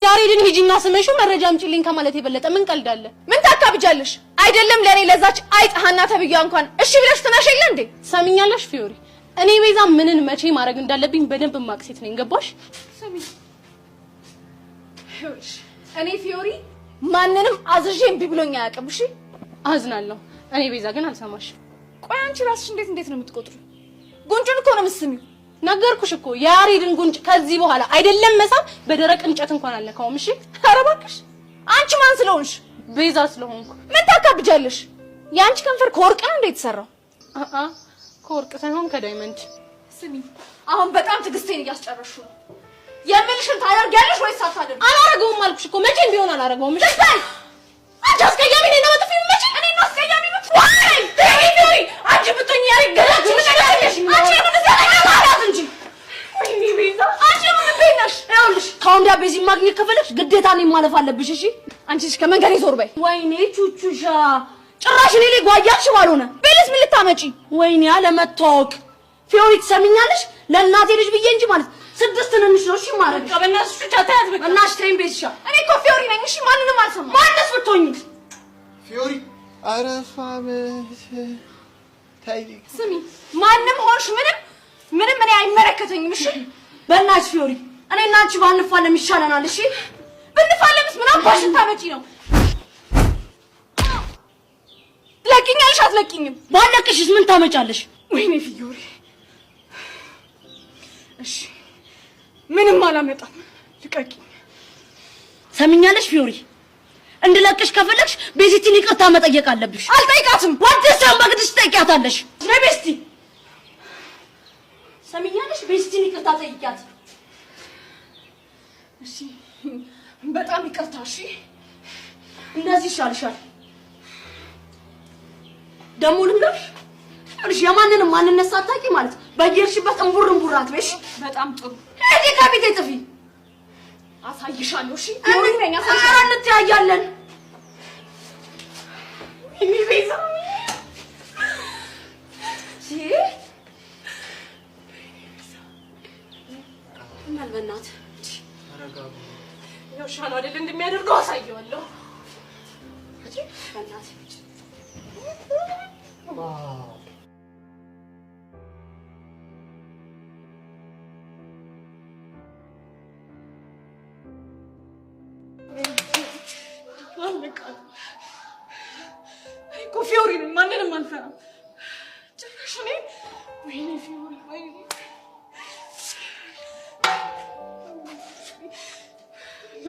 ያሬድን ሂጂና ስመሽው መረጃ አምጪልኝ ከማለት የበለጠ ምን ቀልዳለ? ምን ታካብጃለሽ? አይደለም ለኔ ለዛች አይጣሃና ተብያ እንኳን እሺ ብለሽ ተናሸለ እንዴ? ሰሚኛለሽ ፊዮሪ፣ እኔ ቤዛ ምንን መቼ ማድረግ እንዳለብኝ በደንብ ማቅሴት ነኝ። ገባሽ? ሰሚ እኔ ፊዮሪ ማንንም አዝዤም ቢብሎኛ ያቀም። እሺ አዝናለሁ። እኔ ቤዛ ግን አልሰማሽ። ቆይ አንቺ ራስሽ እንዴት ነው የምትቆጥሩ? ጉንጩን እኮ ነው የምትስሚው። ነገርኩሽ እኮ የያሬድን ጉንጭ ከዚህ በኋላ አይደለም መሳብ በደረቅ እንጨት እንኳን አልነካውም። እሺ ኧረ እባክሽ አንቺ ማን ስለሆንሽ? ቤዛ ስለሆንኩ። ምን ታካብጃለሽ? ያንቺ ከንፈር ከወርቅ ነው እንዴ የተሰራው? ከወርቅ ሳይሆን ከዳይመንድ። ስሚ አሁን በጣም ትዕግስቴን እያስጨረሹ ነው። የምልሽን ታደርጊያለሽ ወይስ አታደርጊ? አላረገውም አልኩሽ እኮ መቼም ቢሆን አላረገውም። እሺ ታይ አንቺ አስቀያሚ ነኝ ነው የምትፊው? መቼ እኔ ነው አስቀያሚ ነው? ዋይ ፊዮሪ አንቺ ብትሆኚ ያሬድ ገላጭ ምን ያደርግልሽ? አንቺ ምን ተሰራሽ እንጂ ወይኔ ቤዛ አንቺ ምን በይነሽ? ይኸውልሽ ከወንዳ ቤዚ ማግኘት ከፈለግሽ ግዴታ እኔን ማለፍ አለብሽ። እሺ አንቺ ከመንገዴ ዞር በይ። ወይኔ ቹቹሻ ጭራሽ እኔ ላይ ጓያሽ ባልሆነ ቤልስ ምን ልታመጪ? ወይኔ አለመታወቅ። ፊዮሪ ትሰሚኛለሽ? ለእናቴ ልጅ ብዬ እንጂ ማለት 6 ትንንሽ ነው። እሺ ማለት በእናትሽ ብቻ ታያት በቃ። እናትሽ ተይኝ ቤዝሻ። እኔ እኮ ፊዮሪ ነኝ። እሺ ማንንም አልሰማም። ማንስ ብትሆኚ ፊዮሪ አረፋም ታይ ስሚ ማንም ሆንሽ ምንም እኔ አይመለከተኝም። እሺ በእናትሽ ፊዮሪ እኔ እና አንቺ ባንፋለም ይሻለናል። እሺ ብንፋለምስ ምን አባሽ ታመጪ ነው? ለቂኛልሽ አትለቂኝም? ባለቅሽስ ምን ታመጫለሽ? ወይኔ ፊዮሪ እሺ ምንም አላመጣም። ልቀቂኝ። ሰሚኛለሽ ፊዮሪ እንድለቅሽ ከፈለግሽ ቤዚቲን ይቅርታ መጠየቅ አለብሽ። አልጠይቃትም። ወደሰው በግድሽ ጠይቂያታለሽ። ለቤስቲ ሰሚኛለሽ? ቤዚቲን ይቅርታ ጠይቂያት። እሺ በጣም ይቅርታ። እሺ እንደዚህ ይሻልሻል። ደሞ ልንገርሽ እሺ የማንንም ማንነት ሳታውቂ ማለት በየርሽበት እንቡር አትበሽ። በጣም ጥሩ። እኔ ከፊቴ ጥፊ አሳይሻለሁ። እሺ እኔ እንተያያለን። እኔ ቤዛ በእናት አረጋጉ ነው ሻል አይደል እንደሚያደርገው አሳየዋለሁ። በእናት ፊዮሪ ነኝ። ማንንም አልፈራም ጭራሽ እኔ። ወይኔ ፊዮሪ ወይኔ